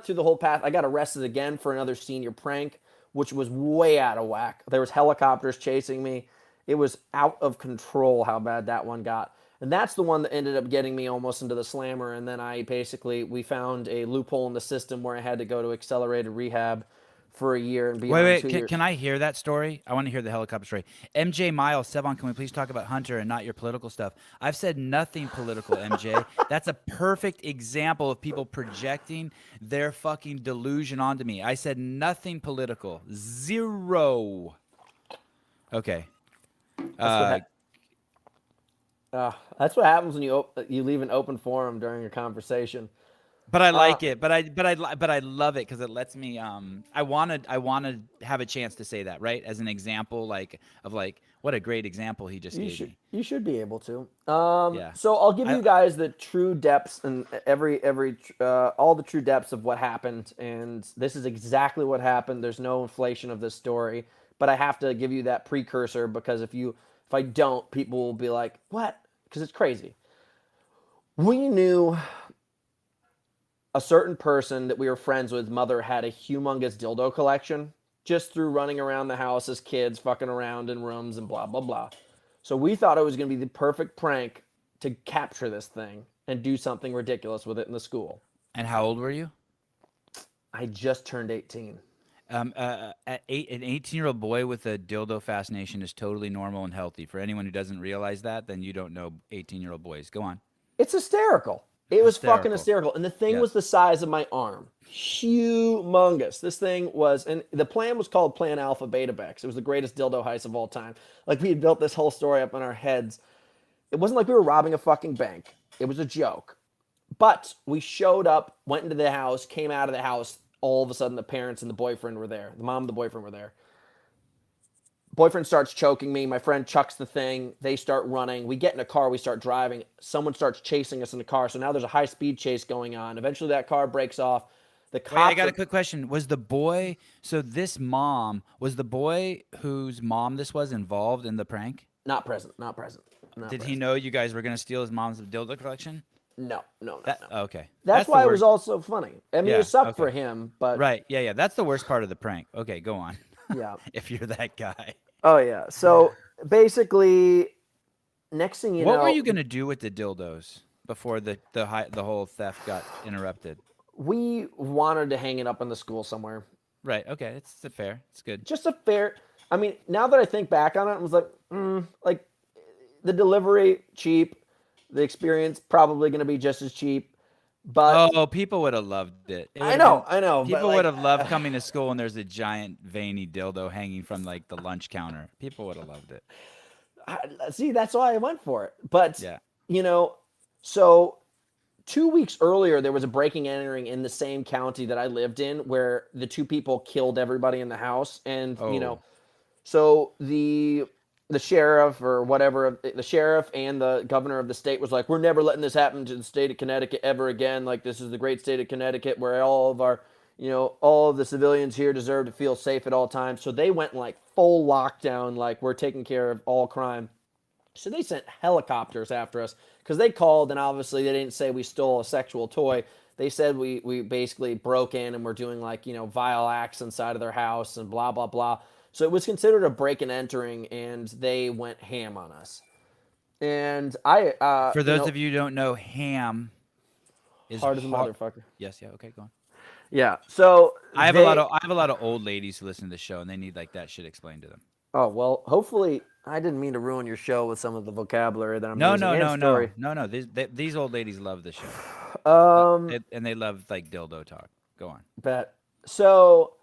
through the whole path. I got arrested again for another senior prank, which was way out of whack. There was helicopters chasing me. It was out of control how bad that one got. And that's the one that ended up getting me almost into the slammer. And then we found a loophole in the system where I had to go to accelerated rehab for a year and be Wait, on wait. 2 years. Can I hear that story? I want to hear the helicopter story. MJ Miles, Sevan, can we please talk about Hunter and not your political stuff? I've said nothing political, MJ. That's a perfect example of people projecting their fucking delusion onto me. I said nothing political. Zero. Okay. That's what Uh, that's what happens when you leave an open forum during a conversation. But I Uh, like it. But I love it because it lets me. I want to have a chance to say that, right, as an example, like what a great example he just gave me. you should be able to. Yeah. So I'll give I you guys the true depths and all the true depths of what happened, and this is exactly what happened. There's no inflation of this story, but I have to give you that precursor because if I don't, people will be like, "What?" Because it's crazy. We knew a certain person that we were friends with, mother had a humongous dildo collection just through running around the house as kids, fucking around in rooms and blah, blah, blah. So we thought it was going to be the perfect prank to capture this thing and do something ridiculous with it in the school. And how old were you? I just turned 18. An 18-year-old boy with a dildo fascination is totally normal and healthy. For anyone who doesn't realize that, then you don't know 18-year-old boys. Go on. It's hysterical. It was fucking Hysterical. hysterical. And the thing Yes. was the size of my arm. Humongous. This thing was, and the plan was called Plan Alpha Beta Bex. It was the greatest dildo heist of all time. Like we had built this whole story up in our heads. It wasn't like we were robbing a fucking bank. It was a joke. But we showed up, went into the house, came out of the house. All of a sudden, the parents and the boyfriend were there. The mom and the boyfriend were there. Boyfriend starts choking me. My friend chucks the thing. They start running. We get in a car. We start driving. Someone starts chasing us in the car. So now there's a high speed chase going on. Eventually, that car breaks off. The Wait, I cops got a are quick question. Was the boy, so this mom, was the boy whose mom this was involved in the prank? not present. Not present. Not Did he present. know you guys were going to steal his mom's dildo collection? No, no, no, That no. okay. That's That's the why it was worst. also funny. I mean, it Yeah, sucked for okay. him, but Right. Yeah, yeah. That's the worst part of the prank. Okay, go on. yeah. If you're that guy. Oh yeah. So basically, next thing you What were know, you going to do with the dildos before the whole theft got interrupted? we wanted to hang it up in the school somewhere. Right. Okay, it's fair. It's good. Just a fair. I mean, now that I think back on it, I was like the delivery cheap, the experience probably going to be just as cheap, but Oh, people would have loved it. It would have been I know, but people would like, have loved coming to school and there's a giant veiny dildo hanging from like the lunch counter. People would have loved it. see, that's why I went for it. But Yeah. you know, so 2 weeks earlier, there was a breaking and entering in the same county that I lived in, where the two people killed everybody in the house, and Oh. so the sheriff or whatever, the sheriff and the governor of the state was like, "We're never letting this happen to the state of Connecticut ever again. Like this is the great state of Connecticut where all of the civilians here deserve to feel safe at all times." So they went like full lockdown, like we're taking care of all crime. So they sent helicopters after us because they called, and obviously they didn't say we stole a sexual toy. They said we basically broke in and were doing like, vile acts inside of their house and blah, blah, blah. So it was considered a break and entering, and they went ham on us. And For those of you who don't know, ham is hard as a hard. motherfucker. Yes, yeah, okay, go on. Yeah. So I have a lot of old ladies who listen to the show and they need like that shit explained to them. oh, well, hopefully, I didn't mean to ruin your show with some of the vocabulary that I'm No, using no, and no, no, story. no, no. These old ladies love the show, Um, and they love like dildo talk. Go on. but so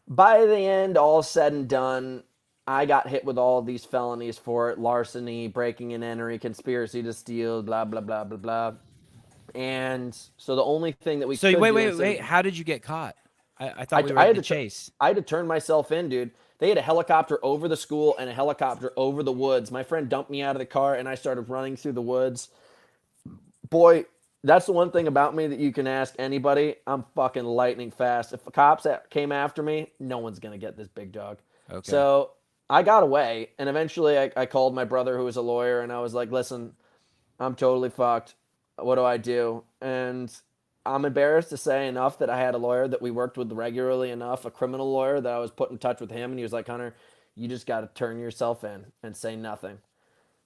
by the end, all said and done, I got hit with all these felonies for it: larceny, breaking and entering, conspiracy to steal, blah blah blah blah blah. And so the only thing that we So could wait, do wait, instead wait. of How did you get caught? I thought we were I at had the to chase. I had to turn myself in, dude. They had a helicopter over the school and a helicopter over the woods. My friend dumped me out of the car and I started running through the woods. Boy, that's the one thing about me that you can ask anybody. I'm fucking lightning fast. If the cops came after me, no one's gonna get this big dog. Okay. So I got away, and eventually I called my brother, who was a lawyer, and I was like, "Listen, I'm totally fucked. What do I do?" And I'm embarrassed to say enough that I had a lawyer that we worked with regularly enough, a criminal lawyer, that I was put in touch with him, and he was like, Hunter, you just got to turn yourself in and say nothing.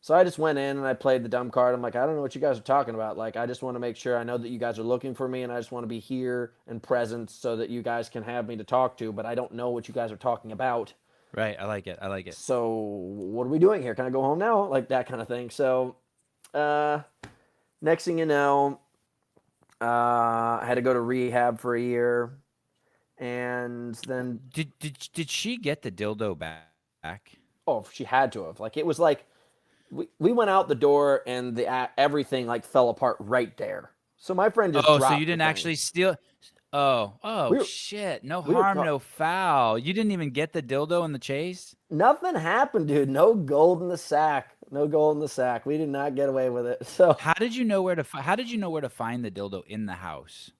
So I just went in and I played the dumb card. I'm like, I don't know what you guys are talking about. Like, I just want to make sure I know that you guys are looking for me, and I just want to be here and present so that you guys can have me to talk to, but I don't know what you guys are talking about. Right. I like it. I like it. So what are we doing here? Can I go home now? Like that kind of thing. So next thing you know, I had to go to rehab for a year, and then Did she get the dildo back? oh, she had to have. Like it was like we went out the door, and everything like fell apart right there. So my friend just Oh, so you dropped the didn't thing. actually steal? Oh We were shit! No we were harm, no foul. You didn't even get the dildo in the chase. nothing happened, dude. No gold in the sack. No gold in the sack. We did not get away with it. So How did you know where to? How did you know where to find the dildo in the house?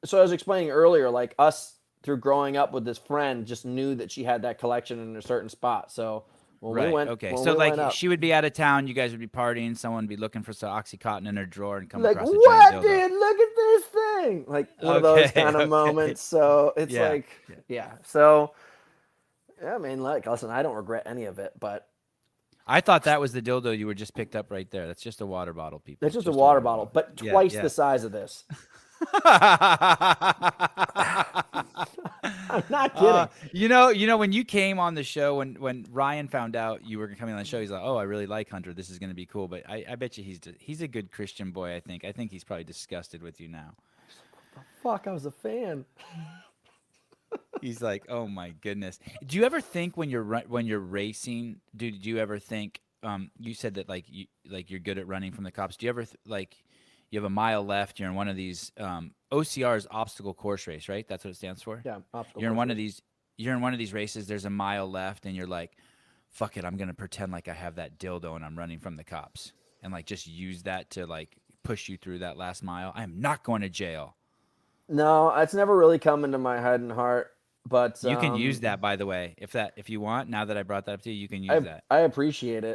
so I was explaining earlier, like us through growing up with this friend, just knew that she had that collection in a certain spot. So Right. Okay. when So we like went up, she would be out of town, you guys would be partying, someone would be looking for some OxyContin in her drawer and come like, across a giant what, dildo. dude? Look at this thing! Like one of those Okay. kind of Okay. moments. So it's Yeah. like, yeah. So I mean, like, listen, I don't regret any of it, but I thought that was the dildo you were just picked up right there. That's just a water bottle, people. it's It's just a just a water water bottle, bottle. but Yeah. twice Yeah. the size of this. I'm not kidding. When you came on the show, when Ryan found out you were coming on the show, he's like, "Oh, I really like Hunter. This is going to be cool." But I bet you he's a good Christian boy. I think he's probably disgusted with you now. Fuck, I was a fan. He's like, "Oh my goodness." Do you ever think when you're racing, dude? Do you ever think? You said that you're good at running from the cops. Do you ever you have a mile left? You're in one of these OCR's obstacle course race, right? That's what it stands for. Yeah, obstacle You're in course one race. of these. You're in one of these races. There's a mile left, and you're like, "Fuck it, I'm gonna pretend like I have that dildo and I'm running from the cops, and like just use that to like push you through that last mile. I am not going to jail." No, it's never really come into my head and heart. But You can use that, by the way, if you want. Now that I brought that up to you, you can use that. I appreciate it.